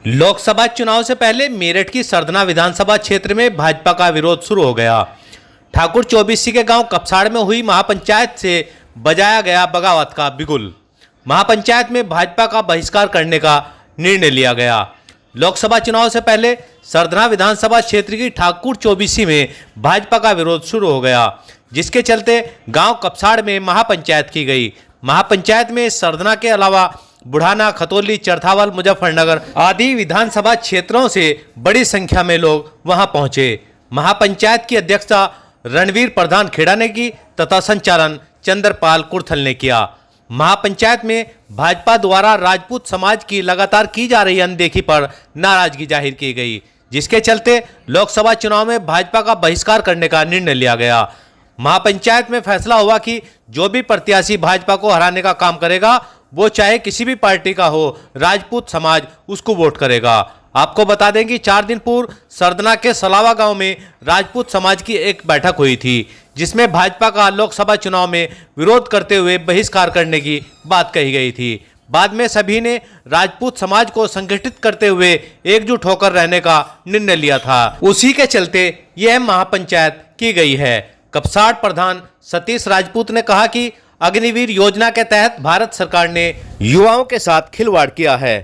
लोकसभा चुनाव से पहले मेरठ की सरधना विधानसभा क्षेत्र में भाजपा का विरोध शुरू हो गया। ठाकुर चौबीसी के गांव कपसाड़ में हुई महापंचायत से बजाया गया बगावत का बिगुल। महापंचायत में भाजपा का बहिष्कार करने का निर्णय लिया गया। लोकसभा चुनाव से पहले सरधना विधानसभा क्षेत्र की ठाकुर चौबीसी में भाजपा का विरोध शुरू हो गया, जिसके चलते गांव कपसाड़ में महापंचायत की गई। महापंचायत में सरधना के अलावा बुढ़ाना, खतौली, चरथावल, मुजफ्फरनगर आदि विधानसभा क्षेत्रों से बड़ी संख्या में लोग वहां पहुंचे। महापंचायत की अध्यक्षता रणवीर प्रधान खेड़ा ने की तथा संचालन चंद्रपाल कुर्थल ने किया। महापंचायत में भाजपा द्वारा राजपूत समाज की लगातार की जा रही अनदेखी पर नाराजगी जाहिर की गई, जिसके चलते लोकसभा चुनाव में भाजपा का बहिष्कार करने का निर्णय लिया गया। महापंचायत में फैसला हुआ कि जो भी प्रत्याशी भाजपा को हराने का काम करेगा, वो चाहे किसी भी पार्टी का हो, राजपूत समाज उसको वोट करेगा। आपको बता दें कि 4 दिन पूर्व सरधना के सलावा गांव में राजपूत समाज की एक बैठक हुई थी, जिसमें भाजपा का लोकसभा चुनाव में विरोध करते हुए बहिष्कार करने की बात कही गई थी। बाद में सभी ने राजपूत समाज को संगठित करते हुए एकजुट होकर रहने का निर्णय लिया था। उसी के चलते यह महापंचायत की गई है। कपसाड़ प्रधान सतीश राजपूत ने कहा कि अग्निवीर योजना के तहत भारत सरकार ने युवाओं के साथ खिलवाड़ किया है।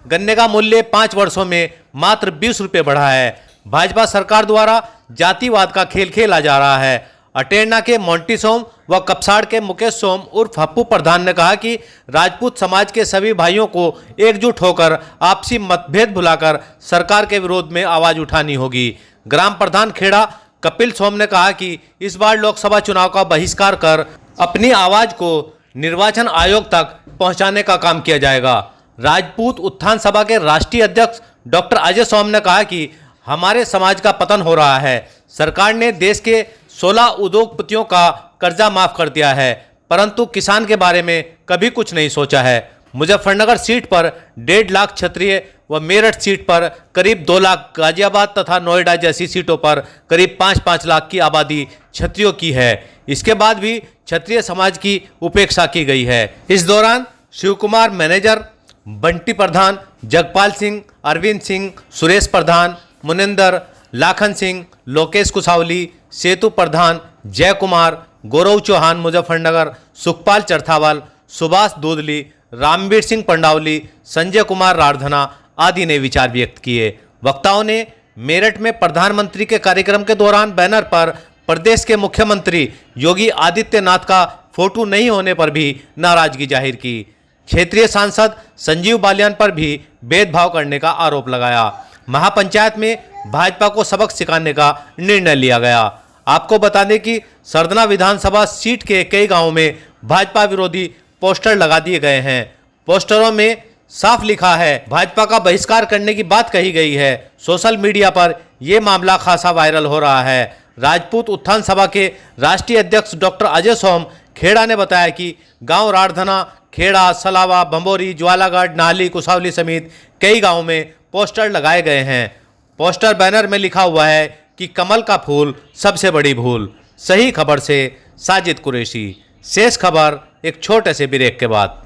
गन्ने का मूल्य 5 वर्षों में मात्र 20 रुपये बढ़ा है। भाजपा सरकार द्वारा जातिवाद का खेल खेला जा रहा है। अटेरना के मोंटी सोम व कपसाड़ के मुकेश सोम उर्फ हप्पू प्रधान ने कहा कि राजपूत समाज के सभी भाइयों को एकजुट होकर आपसी मतभेद भुलाकर सरकार के विरोध में आवाज उठानी होगी। ग्राम प्रधान खेड़ा कपिल सोम ने कहा कि इस बार लोकसभा चुनाव का बहिष्कार कर अपनी आवाज को निर्वाचन आयोग तक पहुंचाने का काम किया जाएगा। राजपूत उत्थान सभा के राष्ट्रीय अध्यक्ष डॉक्टर अजय सोम ने कहा कि हमारे समाज का पतन हो रहा है। सरकार ने देश के 16 उद्योगपतियों का कर्जा माफ कर दिया है, परंतु किसान के बारे में कभी कुछ नहीं सोचा है। मुजफ्फरनगर सीट पर 1.5 लाख क्षत्रिय व मेरठ सीट पर करीब 2 लाख, गाजियाबाद तथा नोएडा जैसी सीटों पर करीब 5-5 लाख की आबादी क्षत्रियों की है। इसके बाद भी क्षत्रिय समाज की उपेक्षा की गई है। इस दौरान शिव कुमार मैनेजर, बंटी प्रधान, जगपाल सिंह, अरविंद सिंह, सुरेश प्रधान, मुनिंदर, लाखन सिंह, लोकेश कुसावली, सेतु प्रधान, जय कुमार, गौरव चौहान मुजफ्फरनगर, सुखपाल चरथावल, सुभाष दूधली, रामवीर सिंह पंडावली, संजय कुमार राठधना आदि ने विचार व्यक्त किए। वक्ताओं ने मेरठ में प्रधानमंत्री के कार्यक्रम के दौरान बैनर पर प्रदेश के मुख्यमंत्री योगी आदित्यनाथ का फोटो नहीं होने पर भी नाराजगी जाहिर की। क्षेत्रीय सांसद संजीव बालियान पर भी भेदभाव करने का आरोप लगाया। महापंचायत में भाजपा को सबक सिखाने का निर्णय लिया गया। आपको बता दें कि सरधना विधानसभा सीट के कई गांवों में भाजपा विरोधी पोस्टर लगा दिए गए हैं। पोस्टरों में साफ लिखा है भाजपा का बहिष्कार करने की बात कही गई है। सोशल मीडिया पर यह मामला खासा वायरल हो रहा है। राजपूत उत्थान सभा के राष्ट्रीय अध्यक्ष डॉक्टर अजय सोम खेड़ा ने बताया कि गांव राठधना, खेड़ा, सलावा, भंबोरी, ज्वालागढ़, नाली, कुसावली समेत कई गांवों में पोस्टर लगाए गए हैं। पोस्टर बैनर में लिखा हुआ है कि कमल का फूल सबसे बड़ी भूल। सही खबर से साजिद कुरैशी। शेष खबर एक छोटे से ब्रेक के बाद।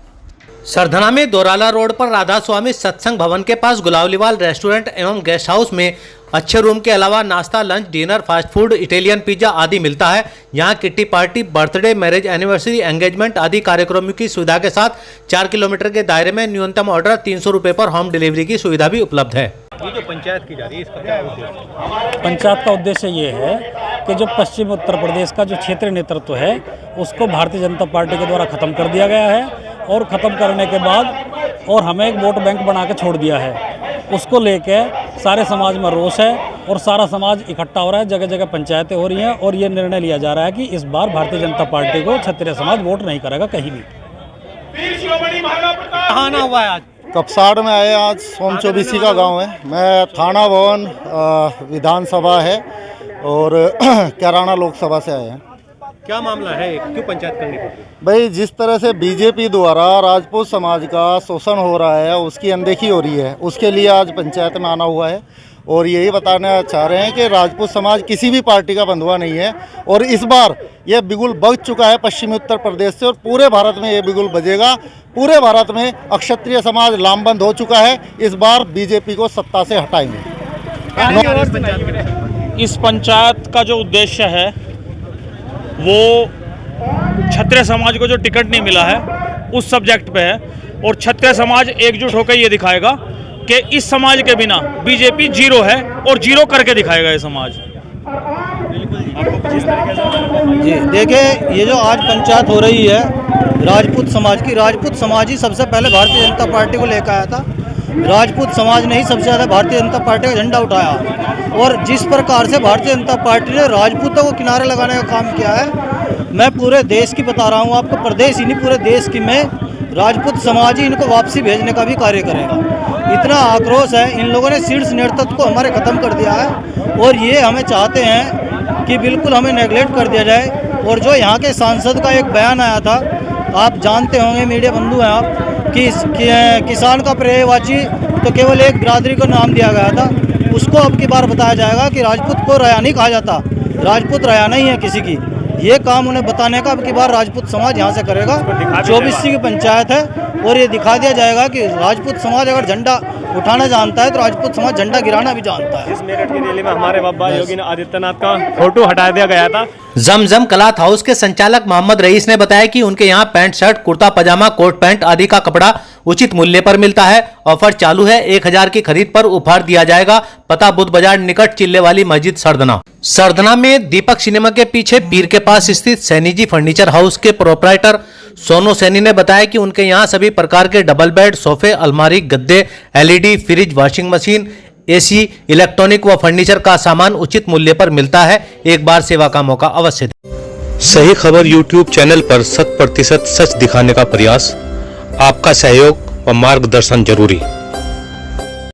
सरधना में दोराला रोड पर राधा स्वामी सत्संग भवन के पास गुलावलीवाल रेस्टोरेंट एवं गेस्ट हाउस में अच्छे रूम के अलावा नाश्ता, lunch, dinner, fast food, Italian pizza आदि मिलता है। यहाँ kitty party, birthday, marriage, anniversary, engagement आदि कार्यक्रमों की सुविधा के साथ 4 किलोमीटर के दायरे में न्यूनतम ऑर्डर 300 रुपये पर होम डिलीवरी की सुविधा भी उपलब्ध है। ये जो पंचायत की जा रही है, इसका क्या उद्देश्य? पंचायत का उद्देश्य ये है कि जो पश्चिम उत्तर प्रदेश का जो क्षेत्रीय नेतृत्व है, उसको भारतीय जनता पार्टी के द्वारा खत्म कर दिया गया है और ख़त्म करने के बाद और हमें एक वोट बैंक बना के छोड़ दिया है। उसको लेके सारे समाज में रोष है और सारा समाज इकट्ठा हो रहा है। जगह जगह पंचायतें हो रही हैं और ये निर्णय लिया जा रहा है कि इस बार भारतीय जनता पार्टी को क्षत्रिय समाज वोट नहीं करेगा कहीं भी। कहाँ ना हुआ है आज? कपसाड़ में आए। आज सोम चौबीसी का गांव है। मैं थाना भवन विधानसभा है और कैराना लोकसभा से आए हैं। क्या मामला है, क्यों पंचायत करनी पड़ी? भाई जिस तरह से बीजेपी द्वारा राजपूत समाज का शोषण हो रहा है, उसकी अनदेखी हो रही है, उसके लिए आज पंचायत में आना हुआ है। और यही बताना चाह रहे हैं कि राजपूत समाज किसी भी पार्टी का बंधुआ नहीं है और इस बार ये बिगुल बज चुका है पश्चिमी उत्तर प्रदेश से और पूरे भारत में ये बिगुल बजेगा। पूरे भारत में अक्षत्रिय समाज लामबंद हो चुका है। इस बार बीजेपी को सत्ता से हटाएंगे। इस पंचायत का जो उद्देश्य है वो क्षत्रिय समाज को जो टिकट नहीं मिला है उस सब्जेक्ट पे है और क्षत्रिय समाज एकजुट होकर ये दिखाएगा कि इस समाज के बिना बीजेपी जीरो है और जीरो करके दिखाएगा ये समाज। जी देखिए, ये जो आज पंचायत हो रही है राजपूत समाज ही सबसे पहले भारतीय जनता पार्टी को लेकर आया था। राजपूत समाज ने ही सबसे ज़्यादा भारतीय जनता पार्टी का झंडा उठाया और जिस प्रकार से भारतीय जनता पार्टी ने राजपूतों को किनारे लगाने का काम किया है, मैं पूरे देश की बता रहा हूँ आपको, प्रदेश ही नहीं पूरे देश की में राजपूत समाज ही इनको वापसी भेजने का भी कार्य करेगा। इतना आक्रोश है, इन लोगों ने शीर्ष नेतृत्व को हमारे ख़त्म कर दिया है और ये हमें चाहते हैं कि बिल्कुल हमें नेगलेक्ट कर दिया जाए। और जो यहाँ के सांसद का एक बयान आया था, आप जानते होंगे, मीडिया बंधु हैं आप, कि किसान का पर्यायवाची तो केवल एक बिरादरी को नाम दिया गया था, उसको अब की बार बताया जाएगा कि राजपूत को रया नहीं कहा जाता, राजपूत रया नहीं है किसी की। ये काम उन्हें बताने का अब की बार राजपूत समाज यहाँ से करेगा। 24 की पंचायत है और ये दिखा दिया जाएगा कि राजपूत समाज अगर झंडा उठाना जानता है तो राजपूत समाज झंडा गिराना भी जानता है। इस मेरठ की रैली में हमारे बाबा योगी आदित्यनाथ का फोटो हटा दिया गया था। जमजम क्लॉथ हाउस के संचालक मोहम्मद रईस ने बताया कि उनके यहाँ पैंट शर्ट, कुर्ता पजामा, कोट पैंट आदि का कपड़ा उचित मूल्य पर मिलता है। ऑफर चालू है, 1000 की खरीद पर उपहार दिया जाएगा। पता बुद्ध बाजार निकट चिल्ले वाली मस्जिद सरदना में दीपक सिनेमा के पीछे पीर के पास स्थित सैनी जी फर्नीचर हाउस के प्रोपराइटर सोनू सैनी ने बताया कि उनके यहाँ सभी प्रकार के डबल बेड, सोफे, अलमारी, गद्दे, LED, fridge, washing machine, AC, electronic व फर्नीचर का सामान उचित मूल्य पर मिलता है। एक बार सेवा का मौका अवश्य दें। सही खबर यूट्यूब चैनल पर 100% सच दिखाने का प्रयास। आपका सहयोग व मार्गदर्शन जरूरी।